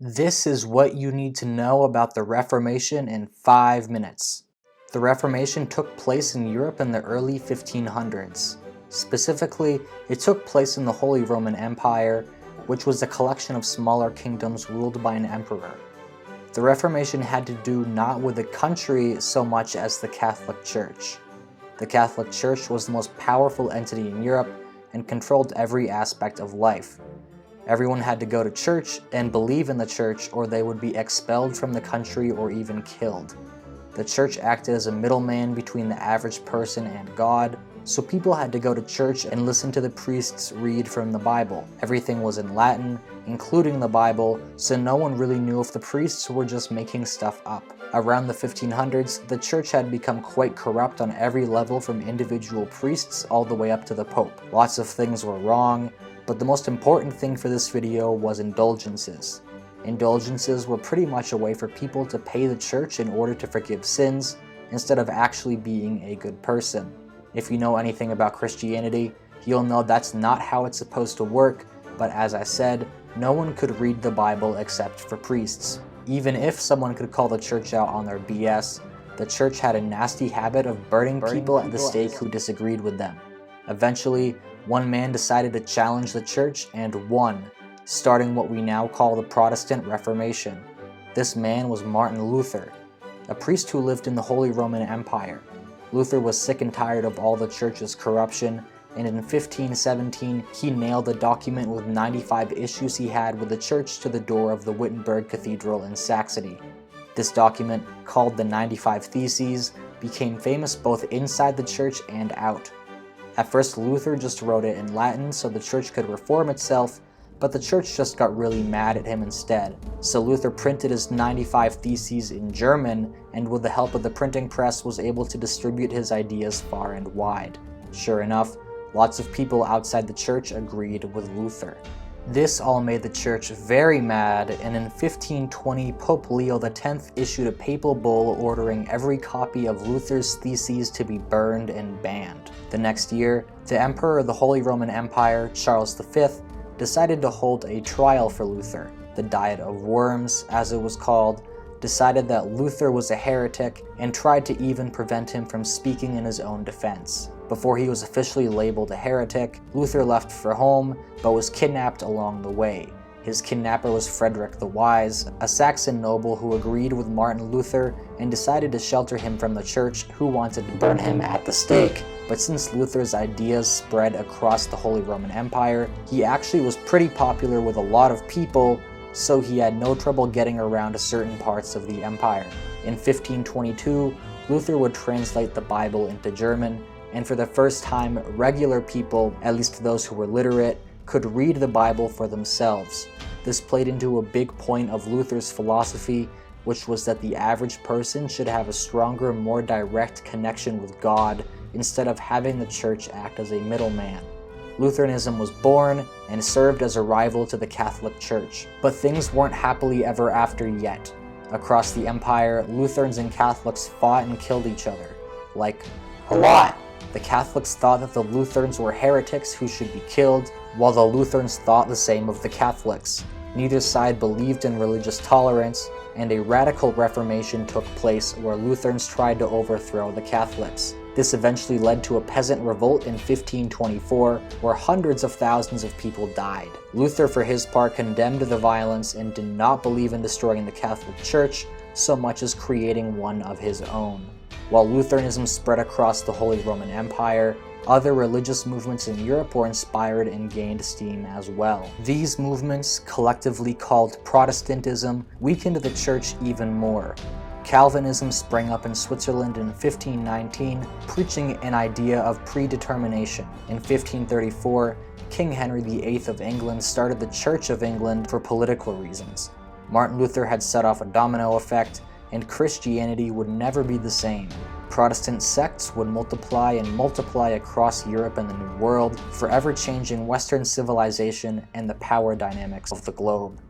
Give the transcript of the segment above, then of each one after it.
This is what you need to know about the Reformation in 5 minutes. The Reformation took place in Europe in the early 1500s. Specifically, it took place in the Holy Roman Empire, which was a collection of smaller kingdoms ruled by an emperor. The Reformation had to do not with the country so much as the Catholic Church. The Catholic Church was the most powerful entity in Europe and controlled every aspect of life. Everyone had to go to church and believe in the church, or they would be expelled from the country or even killed. The church acted as a middleman between the average person and God, so people had to go to church and listen to the priests read from the Bible. Everything was in Latin, including the Bible, so no one really knew if the priests were just making stuff up. Around the 1500s, the church had become quite corrupt on every level, from individual priests all the way up to the Pope. Lots of things were wrong, but the most important thing for this video was indulgences. Indulgences were pretty much a way for people to pay the church in order to forgive sins, instead of actually being a good person. If you know anything about Christianity, you'll know that's not how it's supposed to work, but as I said, no one could read the Bible except for priests. Even if someone could call the church out on their BS, the church had a nasty habit of burning people at the stake who disagreed with them. Eventually, one man decided to challenge the church and won, starting what we now call the Protestant Reformation. This man was Martin Luther, a priest who lived in the Holy Roman Empire. Luther was sick and tired of all the church's corruption, and in 1517 he nailed a document with 95 issues he had with the church to the door of the Wittenberg Cathedral in Saxony. This document, called the 95 Theses, became famous both inside the church and out. At first, Luther just wrote it in Latin so the church could reform itself, but the church just got really mad at him instead. So Luther printed his 95 Theses in German, and with the help of the printing press was able to distribute his ideas far and wide. Sure enough, lots of people outside the church agreed with Luther. This all made the church very mad, and in 1520 Pope Leo X issued a papal bull ordering every copy of Luther's theses to be burned and banned. The next year, the Emperor of the Holy Roman Empire, Charles V, decided to hold a trial for Luther. The Diet of Worms, as it was called, decided that Luther was a heretic and tried to even prevent him from speaking in his own defense. Before he was officially labeled a heretic, Luther left for home, but was kidnapped along the way. His kidnapper was Frederick the Wise, a Saxon noble who agreed with Martin Luther and decided to shelter him from the church, who wanted to burn him at the stake. But since Luther's ideas spread across the Holy Roman Empire, he actually was pretty popular with a lot of people, so he had no trouble getting around to certain parts of the empire. In 1522, Luther would translate the Bible into German, and for the first time, regular people, at least those who were literate, could read the Bible for themselves. This played into a big point of Luther's philosophy, which was that the average person should have a stronger, more direct connection with God, instead of having the church act as a middleman. Lutheranism was born and served as a rival to the Catholic Church. But things weren't happily ever after yet. Across the empire, Lutherans and Catholics fought and killed each other. Like, a lot! The Catholics thought that the Lutherans were heretics who should be killed, while the Lutherans thought the same of the Catholics. Neither side believed in religious tolerance, and a radical Reformation took place where Lutherans tried to overthrow the Catholics. This eventually led to a peasant revolt in 1524, where hundreds of thousands of people died. Luther, for his part, condemned the violence and did not believe in destroying the Catholic Church so much as creating one of his own. While Lutheranism spread across the Holy Roman Empire, other religious movements in Europe were inspired and gained steam as well. These movements, collectively called Protestantism, weakened the church even more. Calvinism sprang up in Switzerland in 1519, preaching an idea of predetermination. In 1534, King Henry VIII of England started the Church of England for political reasons. Martin Luther had set off a domino effect, and Christianity would never be the same. Protestant sects would multiply and multiply across Europe and the New World, forever changing Western civilization and the power dynamics of the globe.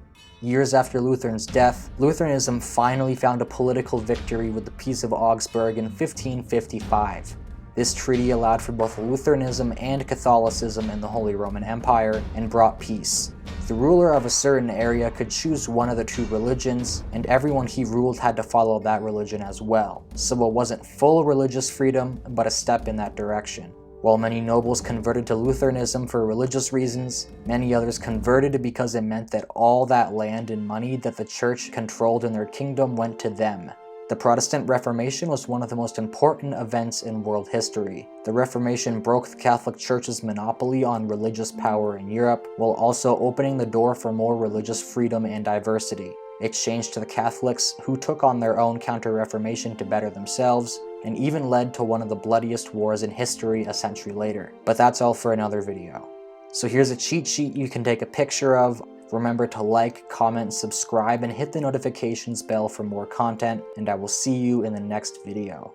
Years after Luther's death, Lutheranism finally found a political victory with the Peace of Augsburg in 1555. This treaty allowed for both Lutheranism and Catholicism in the Holy Roman Empire and brought peace. The ruler of a certain area could choose one of the two religions, and everyone he ruled had to follow that religion as well, so it wasn't full religious freedom, but a step in that direction. While many nobles converted to Lutheranism for religious reasons, many others converted because it meant that all that land and money that the church controlled in their kingdom went to them. The Protestant Reformation was one of the most important events in world history. The Reformation broke the Catholic Church's monopoly on religious power in Europe, while also opening the door for more religious freedom and diversity. It changed to the Catholics, who took on their own counter-Reformation to better themselves, and even led to one of the bloodiest wars in history a century later. But that's all for another video. So here's a cheat sheet you can take a picture of. Remember to like, comment, subscribe, and hit the notifications bell for more content, and I will see you in the next video.